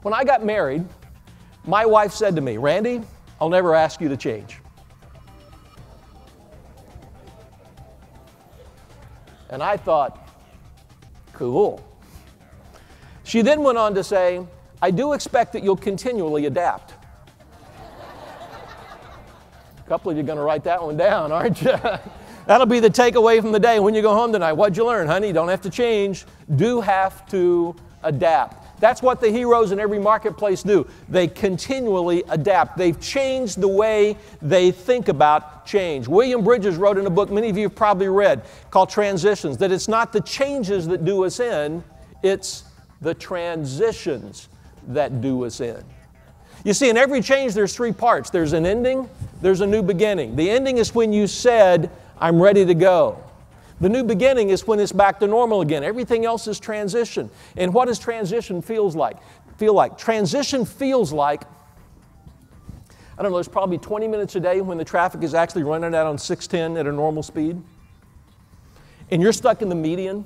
When I got married, my wife said to me, Randy, I'll never ask you to change. And I thought, cool. She then went on to say, I do expect that you'll continually adapt. A couple of you are going to write that one down, aren't you? That'll be the takeaway from the day when you go home tonight. What'd you learn, honey? Don't have to change. Do have to adapt. That's what the heroes in every marketplace do. They continually adapt. They've changed the way they think about change. William Bridges wrote in a book many of you have probably read called Transitions that it's not the changes that do us in, it's the transitions that do us in. You see, in every change there's three parts. There's an ending, there's a new beginning. The ending is when you said, I'm ready to go. The new beginning is when it's back to normal again. Everything else is transition. And what does transition feel like? Transition feels like, I don't know, there's probably 20 minutes a day when the traffic is actually running out on 610 at a normal speed. And you're stuck in the median.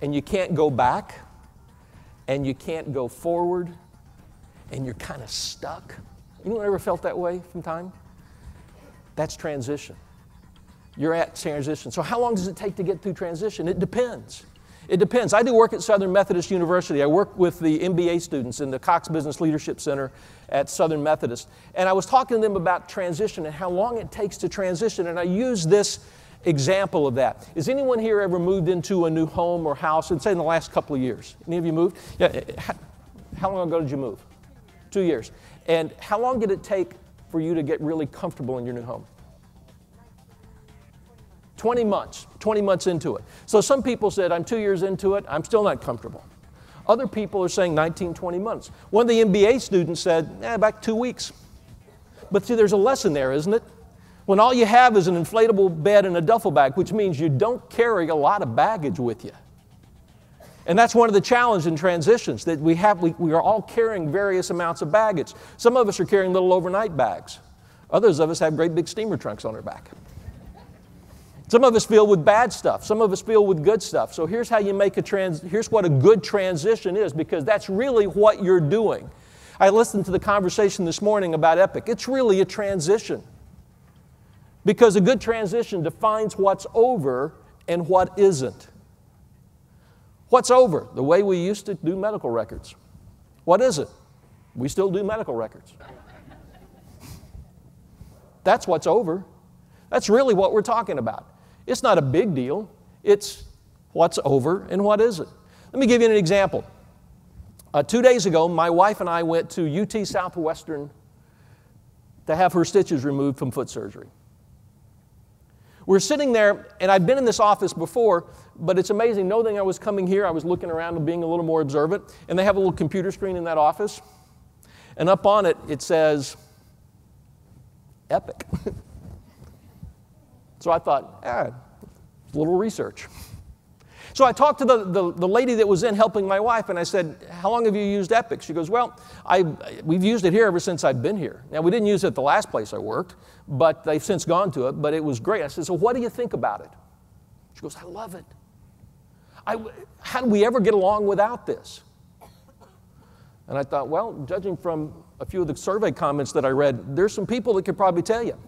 And you can't go back. And you can't go forward. And you're kind of stuck. Anyone ever felt that way from time? That's transition. You're at transition. So how long does it take to get through transition? It depends. It depends. I do work at Southern Methodist University. I work with the MBA students in the Cox Business Leadership Center at Southern Methodist. And I was talking to them about transition and how long it takes to transition. And I use this example of that. Has anyone here ever moved into a new home or house, and say in the last couple of years? Any of you moved? Yeah. How long ago did you move? 2 years. And how long did it take for you to get really comfortable in your new home? 20 months into it. So some people said, I'm 2 years into it, I'm still not comfortable. Other people are saying 19, 20 months. One of the MBA students said, about 2 weeks. But see, there's a lesson there, isn't it? When all you have is an inflatable bed and a duffel bag, which means you don't carry a lot of baggage with you. And that's one of the challenges in transitions, that we are all carrying various amounts of baggage. Some of us are carrying little overnight bags. Others of us have great big steamer trunks on our back. Some of us feel with bad stuff. Some of us feel with good stuff. So here's how you make here's what a good transition is, because that's really what you're doing. I listened to the conversation this morning about Epic. It's really a transition. Because a good transition defines what's over and what isn't. What's over? The way we used to do medical records. What is it? We still do medical records. That's what's over. That's really what we're talking about. It's not a big deal. It's what's over and what isn't. Let me give you an example. 2 days ago, my wife and I went to UT Southwestern to have her stitches removed from foot surgery. We're sitting there, and I'd been in this office before, but it's amazing. Knowing I was coming here, I was looking around and being a little more observant, and they have a little computer screen in that office, and up on it, it says, Epic. So I thought, a little research. So I talked to the lady that was in helping my wife, and I said, how long have you used Epic? She goes, well, we've used it here ever since I've been here. Now, we didn't use it at the last place I worked, but they've since gone to it, but it was great. I said, so what do you think about it? She goes, I love it. How do we ever get along without this? And I thought, well, judging from a few of the survey comments that I read, there's some people that could probably tell you.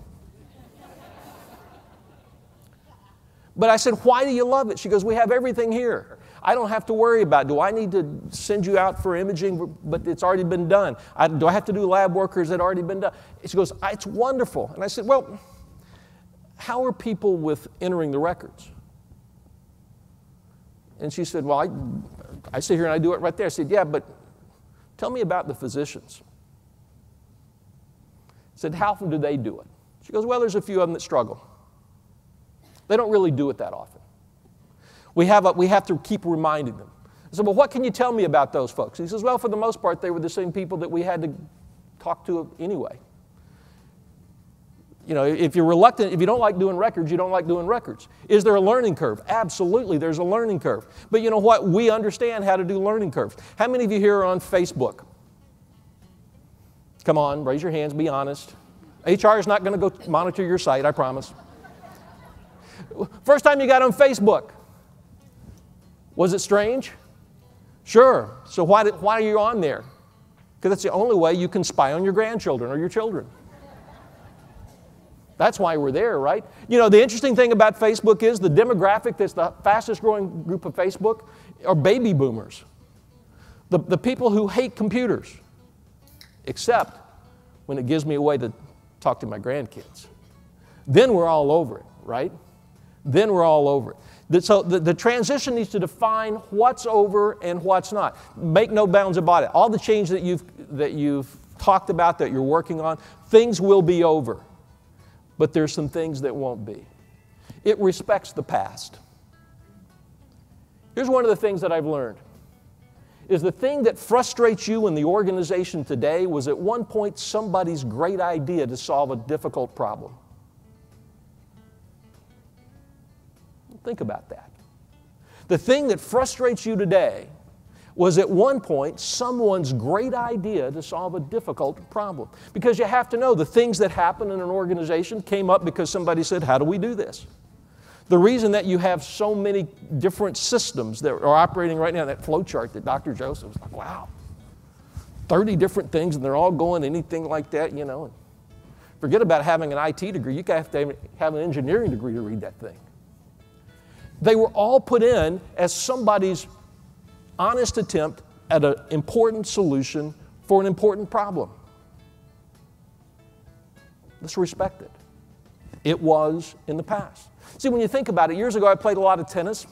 But I said, why do you love it? She goes, we have everything here. I don't have to worry about, do I need to send you out for imaging, but it's already been done. Do I have to do lab work, or has it already been done? She goes, it's wonderful. And I said, well, how are people with entering the records? And she said, well, I sit here and I do it right there. I said, yeah, but tell me about the physicians. I said, how often do they do it? She goes, well, there's a few of them that struggle. They don't really do it that often. We have to keep reminding them. I said, well, what can you tell me about those folks? He says, well, for the most part, they were the same people that we had to talk to anyway. You know, if you're reluctant, if you don't like doing records, you don't like doing records. Is there a learning curve? Absolutely, there's a learning curve. But you know what? We understand how to do learning curves. How many of you here are on Facebook? Come on, raise your hands, be honest. HR is not going to go monitor your site, I promise. First time you got on Facebook, was it strange? Sure. So why are you on there? Because that's the only way you can spy on your grandchildren or your children. That's why we're there, right? You know, the interesting thing about Facebook is the demographic that's the fastest growing group of Facebook are baby boomers. The people who hate computers, except when it gives me a way to talk to my grandkids. Then we're all over it, right? Then we're all over it. So the transition needs to define what's over and what's not. Make no bounds about it. All the change that you've talked about, that you're working on, things will be over. But there's some things that won't be. It respects the past. Here's one of the things that I've learned. Is the thing that frustrates you in the organization today was at one point somebody's great idea to solve a difficult problem. Think about that. The thing that frustrates you today was at one point someone's great idea to solve a difficult problem. Because you have to know the things that happen in an organization came up because somebody said, how do we do this? The reason that you have so many different systems that are operating right now, that flow chart that Dr. Joseph was like, wow, 30 different things and they're all going anything like that, you know. Forget about having an IT degree. You have to have an engineering degree to read that thing. They were all put in as somebody's honest attempt at an important solution for an important problem. Let's respect it. It was in the past. See, when you think about it, years ago I played a lot of tennis,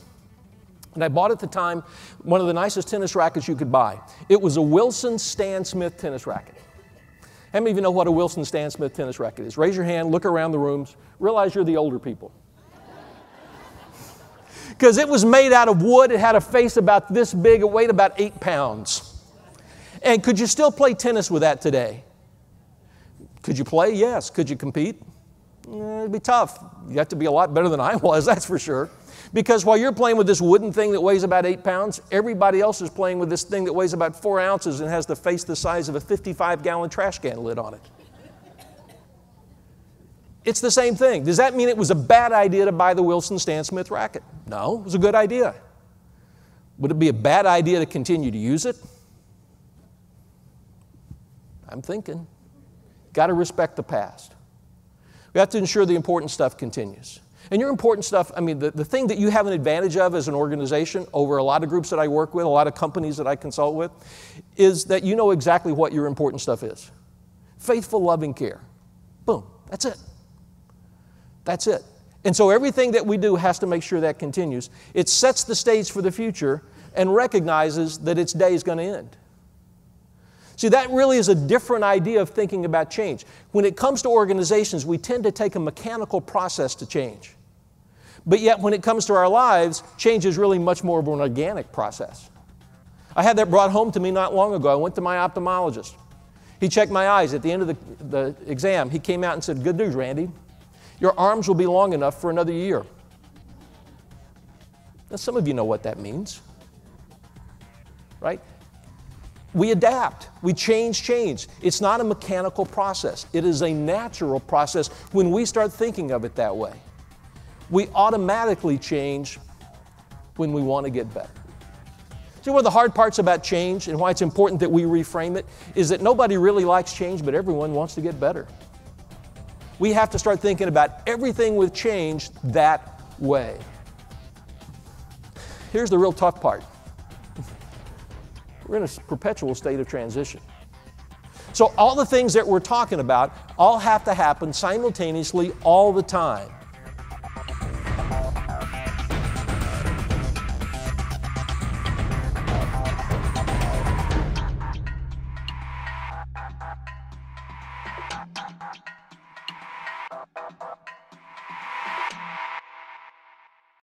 and I bought at the time one of the nicest tennis rackets you could buy. It was a Wilson Stan Smith tennis racket. How many of you know what a Wilson Stan Smith tennis racket is? Raise your hand, look around the rooms, realize you're the older people. Because it was made out of wood, it had a face about this big, it weighed about 8 pounds. And could you still play tennis with that today? Could you play? Yes. Could you compete? It'd be tough. You have to be a lot better than I was, that's for sure. Because while you're playing with this wooden thing that weighs about 8 pounds, everybody else is playing with this thing that weighs about 4 ounces and has the face the size of a 55-gallon trash can lid on it. It's the same thing. Does that mean it was a bad idea to buy the Wilson Stan Smith racket? No, it was a good idea. Would it be a bad idea to continue to use it? I'm thinking. Got to respect the past. We have to ensure the important stuff continues. And your important stuff, I mean, the thing that you have an advantage of as an organization over a lot of groups that I work with, a lot of companies that I consult with, is that you know exactly what your important stuff is. Faithful, loving care. Boom. That's it. That's it. And so everything that we do has to make sure that continues. It sets the stage for the future and recognizes that its day is going to end. See, that really is a different idea of thinking about change. When it comes to organizations, we tend to take a mechanical process to change. But yet, when it comes to our lives, change is really much more of an organic process. I had that brought home to me not long ago. I went to my ophthalmologist. He checked my eyes. At the end of the exam, he came out and said, "Good news, Randy. Your arms will be long enough for another year." Now, some of you know what that means, right? We adapt. We change. It's not a mechanical process. It is a natural process when we start thinking of it that way. We automatically change when we want to get better. See, one of the hard parts about change and why it's important that we reframe it is that nobody really likes change, but everyone wants to get better. We have to start thinking about everything with change that way. Here's the real tough part. We're in a perpetual state of transition. So all the things that we're talking about all have to happen simultaneously all the time.